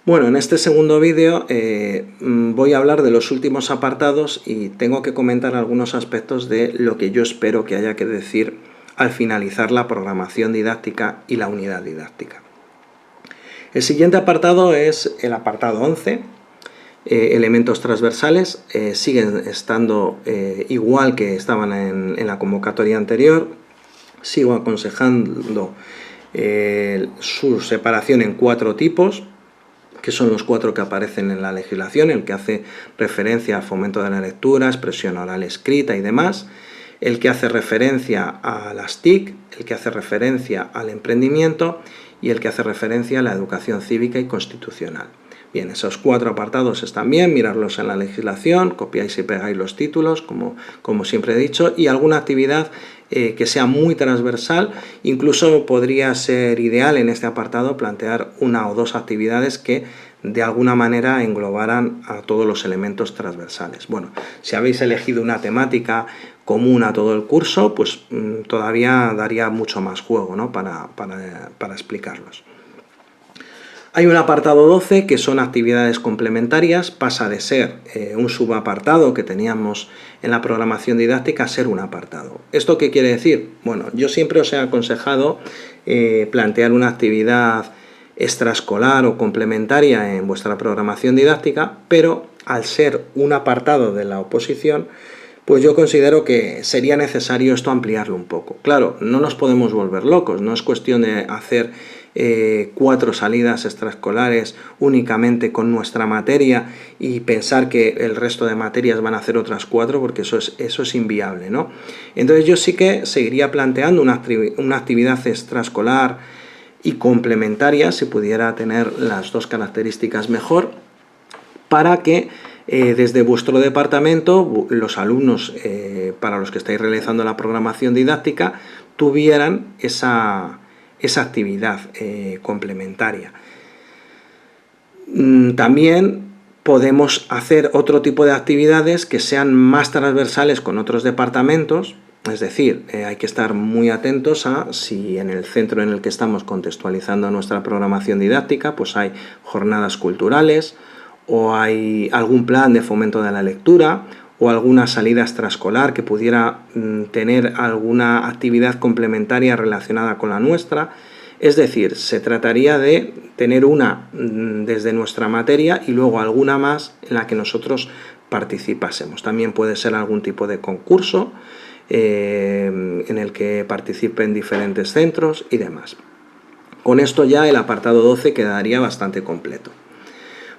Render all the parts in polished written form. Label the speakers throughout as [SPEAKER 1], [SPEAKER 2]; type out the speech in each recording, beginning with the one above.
[SPEAKER 1] Bueno, en este segundo vídeo voy a hablar de los últimos apartados y tengo que comentar algunos aspectos de lo que yo espero que haya que decir al finalizar la programación didáctica y la unidad didáctica. El siguiente apartado es el apartado 11, elementos transversales. Siguen estando igual que estaban en la convocatoria anterior. Sigo aconsejando su separación en 4 tipos, que son los 4 que aparecen en la legislación: el que hace referencia al fomento de la lectura, expresión oral escrita y demás, el que hace referencia a las TIC, el que hace referencia al emprendimiento y el que hace referencia a la educación cívica y constitucional. Bien, esos 4 apartados están bien, mirarlos en la legislación, copiáis y pegáis los títulos, como siempre he dicho, y alguna actividad que sea muy transversal. Incluso podría ser ideal en este apartado plantear 1 o 2 actividades que de alguna manera englobaran a todos los elementos transversales. Bueno, si habéis elegido una temática común a todo el curso, pues todavía daría mucho más juego, ¿no?, para explicarlos. Hay un apartado 12 que son actividades complementarias. Pasa de ser un subapartado que teníamos en la programación didáctica a ser un apartado. ¿Esto qué quiere decir? Bueno, yo siempre os he aconsejado plantear una actividad extraescolar o complementaria en vuestra programación didáctica, pero al ser un apartado de la oposición, pues yo considero que sería necesario esto ampliarlo un poco. Claro, no nos podemos volver locos, no es cuestión de hacer 4 salidas extraescolares únicamente con nuestra materia y pensar que el resto de materias van a hacer otras 4, porque eso es inviable, ¿no? Entonces yo sí que seguiría planteando una actividad extraescolar y complementaria, si pudiera tener las 2 características mejor, para que desde vuestro departamento los alumnos para los que estáis realizando la programación didáctica tuvieran esa actividad complementaria. También podemos hacer otro tipo de actividades que sean más transversales con otros departamentos. Es decir, hay que estar muy atentos a si en el centro en el que estamos contextualizando nuestra programación didáctica pues hay jornadas culturales, o hay algún plan de fomento de la lectura, o alguna salida extraescolar que pudiera tener alguna actividad complementaria relacionada con la nuestra. Es decir, se trataría de tener una desde nuestra materia y luego alguna más en la que nosotros participásemos. También puede ser algún tipo de concurso en el que participen diferentes centros y demás. Con esto ya el apartado 12 quedaría bastante completo.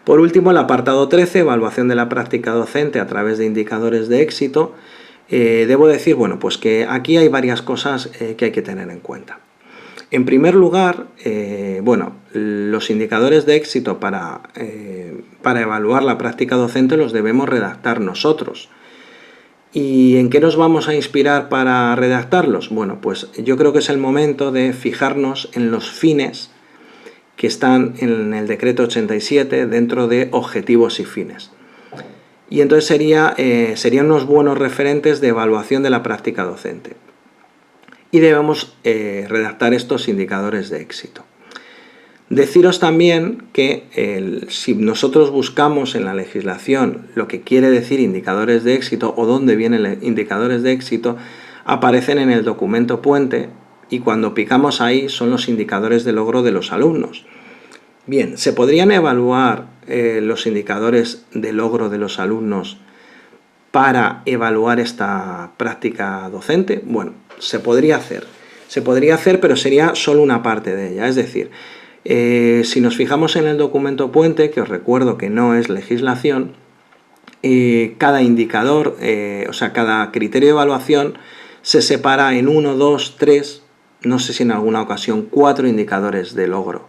[SPEAKER 1] Por último, el apartado 13, evaluación de la práctica docente a través de indicadores de éxito. Debo decir, bueno, pues que aquí hay varias cosas que hay que tener en cuenta. En primer lugar, bueno, los indicadores de éxito para evaluar la práctica docente los debemos redactar nosotros. ¿Y en qué nos vamos a inspirar para redactarlos? Bueno, pues yo creo que es el momento de fijarnos en los fines que están en el decreto 87 dentro de objetivos y fines. Y entonces serían unos buenos referentes de evaluación de la práctica docente. Y debemos redactar estos indicadores de éxito. Deciros también que si nosotros buscamos en la legislación lo que quiere decir indicadores de éxito o dónde vienen indicadores de éxito, aparecen en el documento puente, y cuando picamos ahí son los indicadores de logro de los alumnos. Bien, ¿se podrían evaluar los indicadores de logro de los alumnos para evaluar esta práctica docente? Bueno, se podría hacer, pero sería solo una parte de ella. Es decir, si nos fijamos en el documento puente, que os recuerdo que no es legislación, cada indicador, o sea, cada criterio de evaluación se separa en 1, 2, 3, no sé si en alguna ocasión 4 indicadores de logro.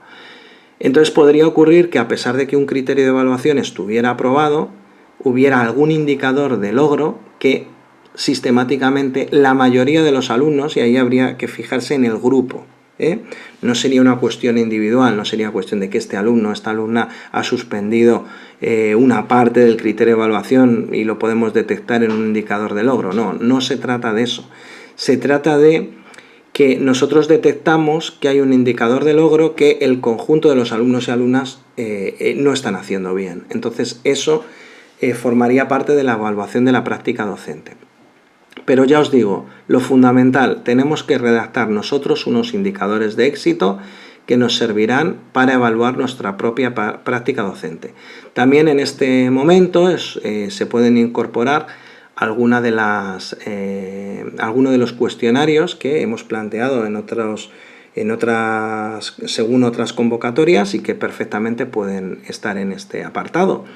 [SPEAKER 1] Entonces podría ocurrir que a pesar de que un criterio de evaluación estuviera aprobado, hubiera algún indicador de logro que sistemáticamente la mayoría de los alumnos, y ahí habría que fijarse en el grupo, no sería una cuestión individual, no sería cuestión de que este alumno, esta alumna ha suspendido una parte del criterio de evaluación y lo podemos detectar en un indicador de logro. No se trata de eso. Se trata de que nosotros detectamos que hay un indicador de logro que el conjunto de los alumnos y alumnas no están haciendo bien. Entonces eso formaría parte de la evaluación de la práctica docente. Pero ya os digo, lo fundamental, tenemos que redactar nosotros unos indicadores de éxito que nos servirán para evaluar nuestra propia práctica docente. También en este momento se pueden incorporar algunos de los cuestionarios que hemos planteado según otras convocatorias y que perfectamente pueden estar en este apartado.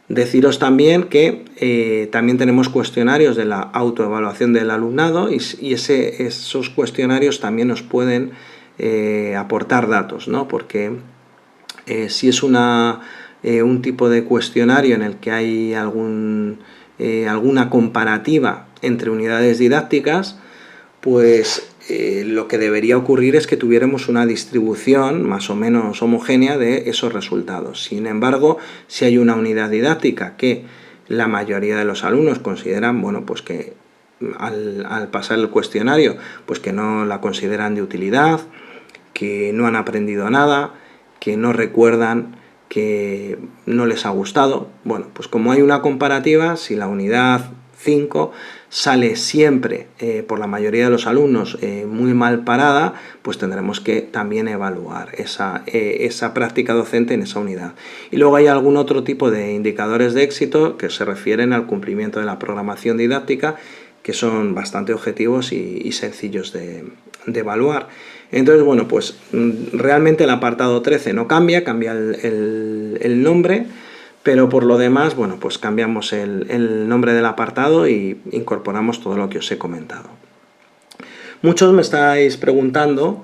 [SPEAKER 1] Deciros también que también tenemos cuestionarios de la autoevaluación del alumnado y esos cuestionarios también nos pueden aportar datos, ¿no? Porque si es un tipo de cuestionario en el que hay alguna comparativa entre unidades didácticas, pues lo que debería ocurrir es que tuviéramos una distribución más o menos homogénea de esos resultados. Sin embargo, si hay una unidad didáctica que la mayoría de los alumnos consideran, bueno, pues que al pasar el cuestionario, pues que no la consideran de utilidad, que no han aprendido nada, que no recuerdan, que no les ha gustado. Bueno, pues como hay una comparativa, si la unidad 5 sale siempre por la mayoría de los alumnos muy mal parada, pues tendremos que también evaluar esa práctica docente en esa unidad. Y luego hay algún otro tipo de indicadores de éxito que se refieren al cumplimiento de la programación didáctica, que son bastante objetivos y sencillos de evaluar. Entonces, bueno, pues realmente el apartado 13 no cambia el nombre, pero por lo demás, bueno, pues cambiamos el nombre del apartado y incorporamos todo lo que os he comentado. Muchos me estáis preguntando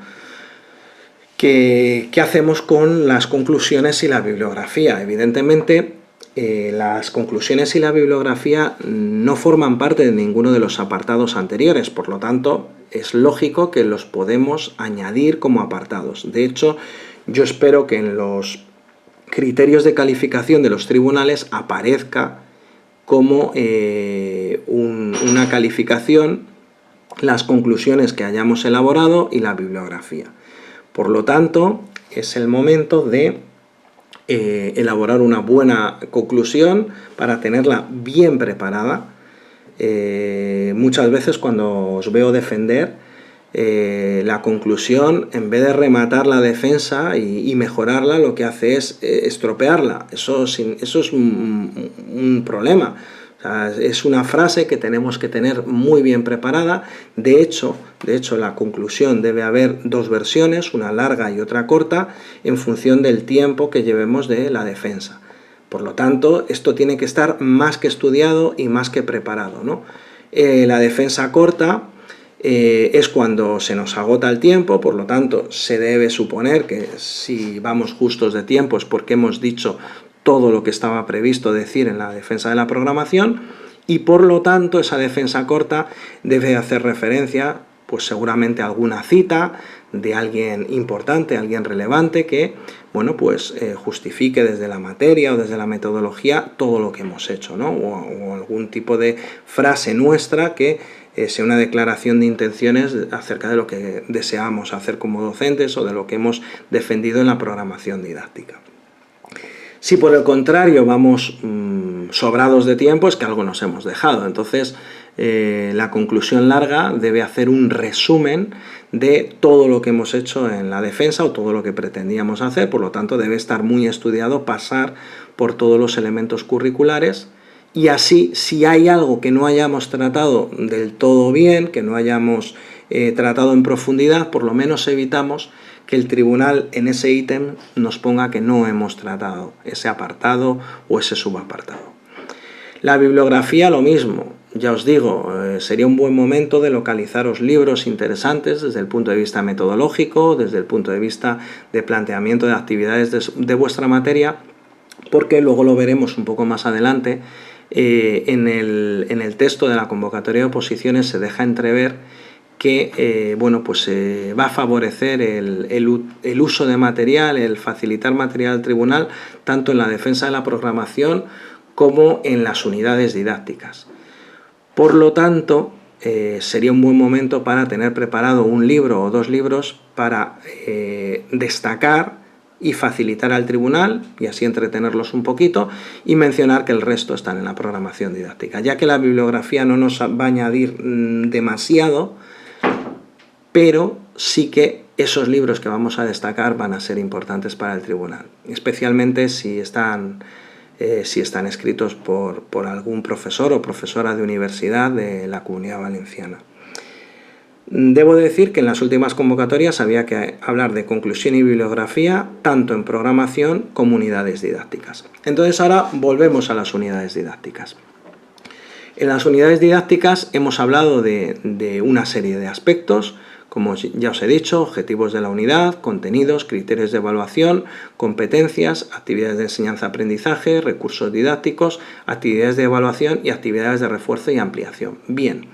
[SPEAKER 1] qué hacemos con las conclusiones y la bibliografía. Evidentemente, las conclusiones y la bibliografía no forman parte de ninguno de los apartados anteriores, por lo tanto, es lógico que los podemos añadir como apartados. De hecho, yo espero que en los criterios de calificación de los tribunales aparezca como una calificación las conclusiones que hayamos elaborado y la bibliografía. Por lo tanto, es el momento de elaborar una buena conclusión para tenerla bien preparada. Muchas veces cuando os veo defender la conclusión, en vez de rematar la defensa y mejorarla, lo que hace es estropearla. Eso es un problema. O sea, es una frase que tenemos que tener muy bien preparada. De hecho, la conclusión debe haber dos versiones, una larga y otra corta, en función del tiempo que llevemos de la defensa. Por lo tanto, esto tiene que estar más que estudiado y más que preparado, ¿no? La defensa corta es cuando se nos agota el tiempo, por lo tanto, se debe suponer que si vamos justos de tiempo es porque hemos dicho todo lo que estaba previsto decir en la defensa de la programación y, por lo tanto, esa defensa corta debe hacer referencia, pues seguramente a alguna cita de alguien importante, alguien relevante que, bueno, pues justifique desde la materia o desde la metodología todo lo que hemos hecho, ¿no? O algún tipo de frase nuestra que sea una declaración de intenciones acerca de lo que deseamos hacer como docentes o de lo que hemos defendido en la programación didáctica. Si por el contrario vamos sobrados de tiempo, es que algo nos hemos dejado. Entonces, la conclusión larga debe hacer un resumen de todo lo que hemos hecho en la defensa o todo lo que pretendíamos hacer. Por lo tanto, debe estar muy estudiado, pasar por todos los elementos curriculares. Y así, si hay algo que no hayamos tratado del todo bien, que no hayamos tratado en profundidad, por lo menos evitamos que el tribunal en ese ítem nos ponga que no hemos tratado ese apartado o ese subapartado. La bibliografía lo mismo, ya os digo, sería un buen momento de localizaros libros interesantes desde el punto de vista metodológico, desde el punto de vista de planteamiento de actividades de vuestra materia, porque luego lo veremos un poco más adelante. En el texto de la convocatoria de oposiciones se deja entrever que bueno, pues va a favorecer el uso de material, el facilitar material al tribunal, tanto en la defensa de la programación como en las unidades didácticas. Por lo tanto, sería un buen momento para tener preparado un libro o 2 libros para destacar y facilitar al tribunal, y así entretenerlos un poquito, y mencionar que el resto están en la programación didáctica, ya que la bibliografía no nos va a añadir demasiado, pero sí que esos libros que vamos a destacar van a ser importantes para el tribunal, especialmente si están escritos por algún profesor o profesora de universidad de la Comunidad Valenciana. Debo decir que en las últimas convocatorias había que hablar de conclusión y bibliografía, tanto en programación como unidades didácticas. Entonces ahora volvemos a las unidades didácticas. En las unidades didácticas hemos hablado de una serie de aspectos, como ya os he dicho: objetivos de la unidad, contenidos, criterios de evaluación, competencias, actividades de enseñanza-aprendizaje, recursos didácticos, actividades de evaluación y actividades de refuerzo y ampliación. Bien.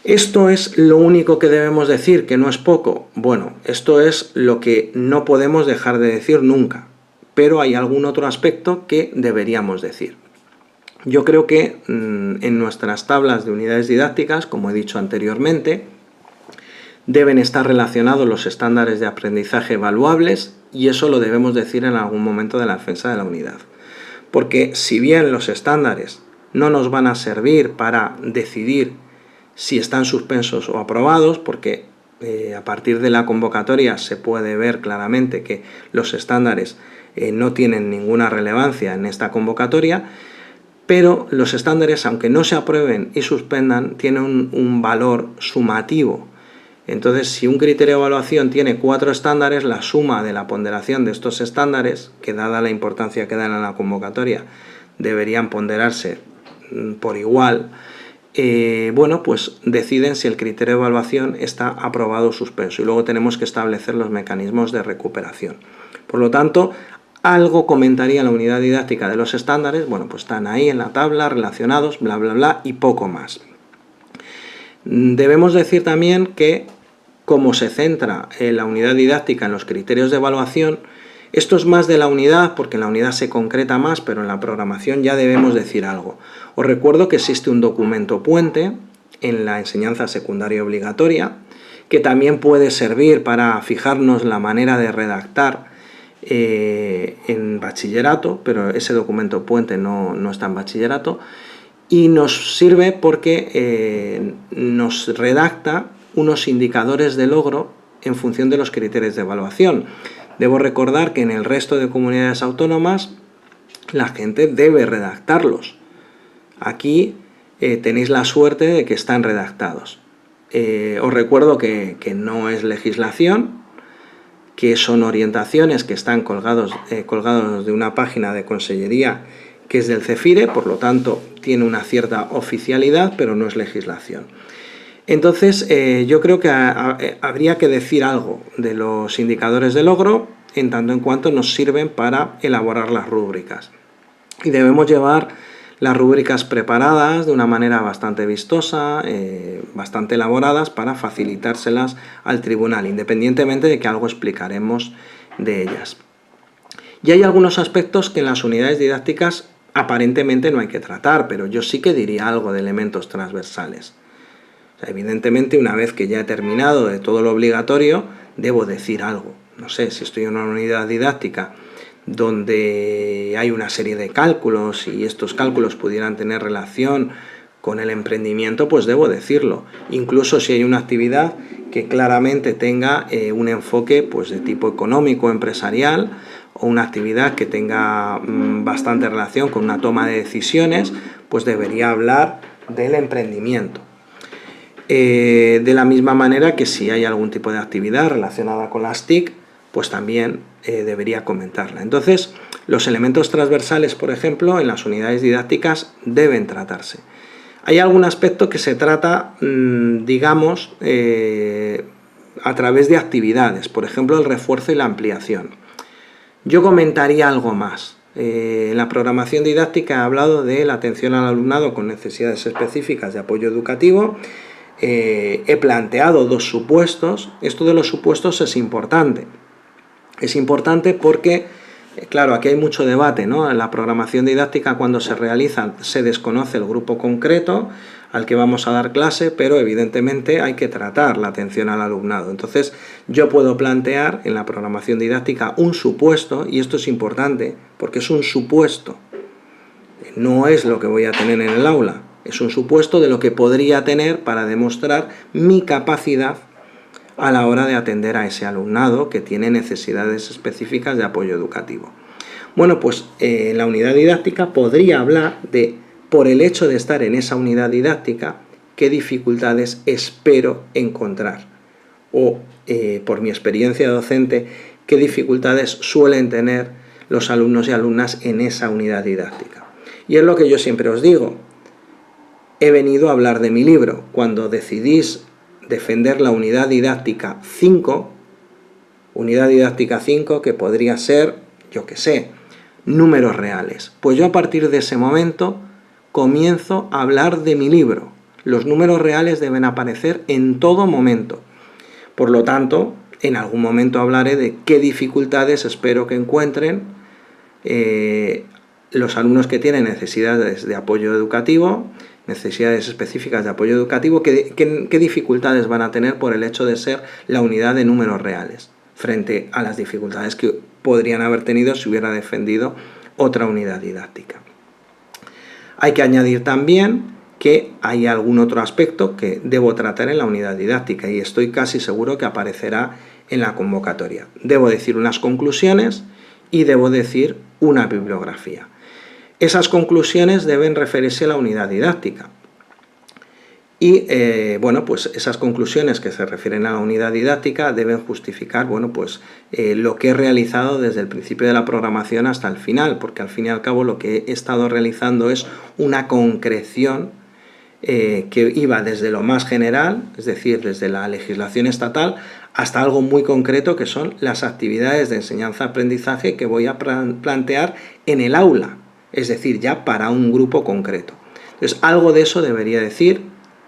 [SPEAKER 1] ¿Esto es lo único que debemos decir, que no es poco? Bueno, esto es lo que no podemos dejar de decir nunca, pero hay algún otro aspecto que deberíamos decir. Yo creo que en nuestras tablas de unidades didácticas, como he dicho anteriormente, deben estar relacionados los estándares de aprendizaje evaluables, y eso lo debemos decir en algún momento de la defensa de la unidad. Porque si bien los estándares no nos van a servir para decidir si están suspensos o aprobados, porque a partir de la convocatoria se puede ver claramente que los estándares no tienen ninguna relevancia en esta convocatoria, pero los estándares, aunque no se aprueben y suspendan, tienen un valor sumativo. Entonces, si un criterio de evaluación tiene 4 estándares, la suma de la ponderación de estos estándares, que dada la importancia que dan a la convocatoria, deberían ponderarse por igual, bueno, pues deciden si el criterio de evaluación está aprobado o suspenso, y luego tenemos que establecer los mecanismos de recuperación. Por lo tanto, algo comentaría la unidad didáctica de los estándares. Bueno, pues están ahí en la tabla, relacionados, bla, bla, bla, y poco más. Debemos decir también que, como se centra la unidad didáctica en los criterios de evaluación, esto es más de la unidad, porque en la unidad se concreta más, pero en la programación ya debemos decir algo. Os recuerdo que existe un documento puente en la enseñanza secundaria obligatoria, que también puede servir para fijarnos la manera de redactar en bachillerato, pero ese documento puente no está en bachillerato, y nos sirve porque nos redacta unos indicadores de logro en función de los criterios de evaluación. Debo recordar que en el resto de comunidades autónomas la gente debe redactarlos. Aquí tenéis la suerte de que están redactados. Os recuerdo que no es legislación, que son orientaciones que están colgados de una página de consellería que es del CEFIRE, por lo tanto tiene una cierta oficialidad, pero no es legislación. Entonces, yo creo que habría que decir algo de los indicadores de logro, en tanto en cuanto nos sirven para elaborar las rúbricas. Y debemos llevar las rúbricas preparadas de una manera bastante vistosa, bastante elaboradas, para facilitárselas al tribunal, independientemente de que algo explicaremos de ellas. Y hay algunos aspectos que en las unidades didácticas aparentemente no hay que tratar, pero yo sí que diría algo de elementos transversales. Evidentemente, una vez que ya he terminado de todo lo obligatorio, debo decir algo. No sé, si estoy en una unidad didáctica donde hay una serie de cálculos y estos cálculos pudieran tener relación con el emprendimiento, pues debo decirlo. Incluso si hay una actividad que claramente tenga un enfoque pues, de tipo económico, empresarial, o una actividad que tenga bastante relación con una toma de decisiones, pues debería hablar del emprendimiento. De la misma manera que si hay algún tipo de actividad relacionada con las TIC, pues también debería comentarla. Entonces, los elementos transversales, por ejemplo, en las unidades didácticas deben tratarse. Hay algún aspecto que se trata, digamos, a través de actividades, por ejemplo, el refuerzo y la ampliación. Yo comentaría algo más. En la programación didáctica he hablado de la atención al alumnado con necesidades específicas de apoyo educativo. He planteado 2 supuestos. Esto de los supuestos es importante. Es importante porque, claro, aquí hay mucho debate, ¿no? En la programación didáctica, cuando se realiza, se desconoce el grupo concreto. al que vamos a dar clase, pero evidentemente hay que tratar la atención al alumnado. Entonces yo puedo plantear en la programación didáctica un supuesto, y esto es importante porque es un supuesto, no es lo que voy a tener en el aula, es un supuesto de lo que podría tener para demostrar mi capacidad a la hora de atender a ese alumnado que tiene necesidades específicas de apoyo educativo. Bueno, pues en la unidad didáctica podría hablar de, por el hecho de estar en esa unidad didáctica, qué dificultades espero encontrar. O, por mi experiencia docente, qué dificultades suelen tener los alumnos y alumnas en esa unidad didáctica. Y es lo que yo siempre os digo. He venido a hablar de mi libro. Cuando decidís defender la unidad didáctica 5, que podría ser, yo qué sé, números reales. Pues yo a partir de ese momento comienzo a hablar de mi libro. Los números reales deben aparecer en todo momento. Por lo tanto, en algún momento hablaré de qué dificultades espero que encuentren los alumnos que tienen necesidades de apoyo educativo, necesidades específicas de apoyo educativo, qué dificultades van a tener por el hecho de ser la unidad de números reales, frente a las dificultades que podrían haber tenido si hubiera defendido otra unidad didáctica. Hay que añadir también que hay algún otro aspecto que debo tratar en la unidad didáctica y estoy casi seguro que aparecerá en la convocatoria. Debo decir unas conclusiones y debo decir una bibliografía. Esas conclusiones deben referirse a la unidad didáctica. Y, bueno, pues esas conclusiones que se refieren a la unidad didáctica deben justificar, bueno, pues lo que he realizado desde el principio de la programación hasta el final, porque al fin y al cabo lo que he estado realizando es una concreción que iba desde lo más general, es decir, desde la legislación estatal, hasta algo muy concreto que son las actividades de enseñanza-aprendizaje que voy a plantear en el aula, es decir, ya para un grupo concreto. Entonces, algo de eso debería decir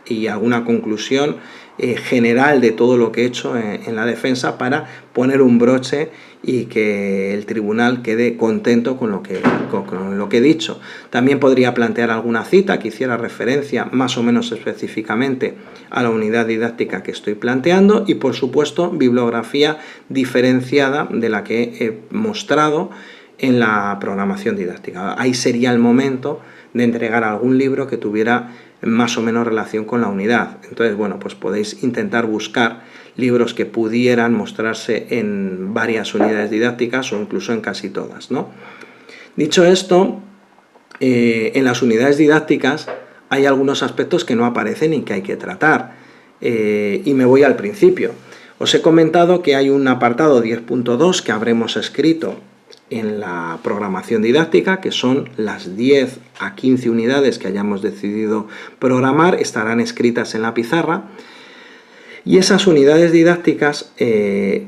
[SPEAKER 1] y alguna conclusión general de todo lo que he hecho en la defensa para poner un broche y que el tribunal quede contento con lo que he dicho. También podría plantear alguna cita que hiciera referencia más o menos específicamente a la unidad didáctica que estoy planteando y, por supuesto, bibliografía diferenciada de la que he mostrado en la programación didáctica. Ahí sería el momento de entregar algún libro que tuviera más o menos relación con la unidad. Entonces, bueno, pues podéis intentar buscar libros que pudieran mostrarse en varias unidades didácticas o incluso en casi todas, ¿no? Dicho esto, en las unidades didácticas hay algunos aspectos que no aparecen y que hay que tratar. Y me voy al principio. Os he comentado que hay un apartado 10.2 que habremos escrito en la programación didáctica, que son las 10 a 15 unidades que hayamos decidido programar, estarán escritas en la pizarra, y esas unidades didácticas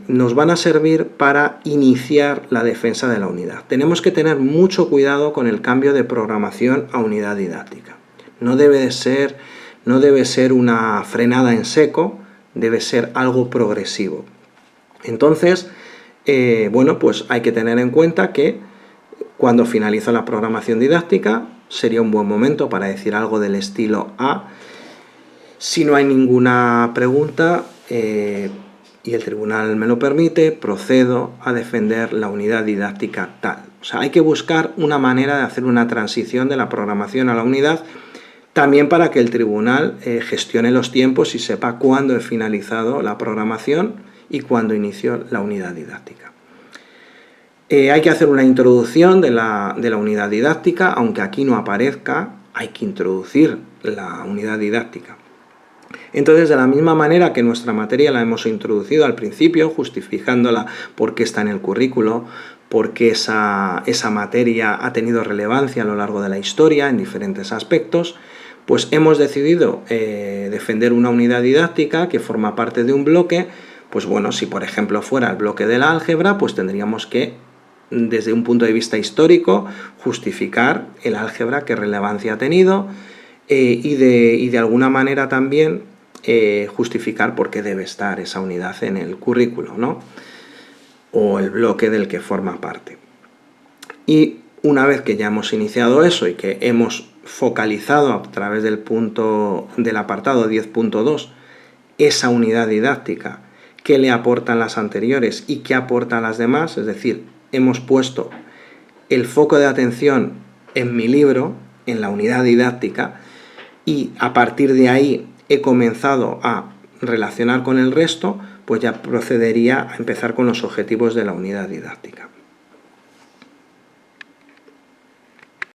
[SPEAKER 1] nos van a servir para iniciar la defensa de la unidad. Tenemos que tener mucho cuidado con el cambio de programación a unidad didáctica. No debe ser una frenada en seco, debe ser algo progresivo. Entonces, bueno, pues hay que tener en cuenta que cuando finalizo la programación didáctica sería un buen momento para decir algo del estilo A. Si no hay ninguna pregunta y el tribunal me lo permite, procedo a defender la unidad didáctica tal. O sea, hay que buscar una manera de hacer una transición de la programación a la unidad, también para que el tribunal gestione los tiempos y sepa cuándo he finalizado la programación y cuando inicio la unidad didáctica. Hay que hacer una introducción de la unidad didáctica, aunque aquí no aparezca, hay que introducir la unidad didáctica. Entonces, de la misma manera que nuestra materia la hemos introducido al principio, justificándola por qué está en el currículo, porque esa materia ha tenido relevancia a lo largo de la historia en diferentes aspectos, pues hemos decidido defender una unidad didáctica que forma parte de un bloque. Pues bueno, si por ejemplo fuera el bloque de la álgebra, pues tendríamos que, desde un punto de vista histórico, justificar el álgebra, qué relevancia ha tenido, y de alguna manera también justificar por qué debe estar esa unidad en el currículo, ¿no? O el bloque del que forma parte. Y una vez que ya hemos iniciado eso y que hemos focalizado a través del apartado 10.2 esa unidad didáctica, qué le aportan las anteriores y qué aportan las demás, es decir, hemos puesto el foco de atención en mi libro, en la unidad didáctica, y a partir de ahí he comenzado a relacionar con el resto, pues ya procedería a empezar con los objetivos de la unidad didáctica.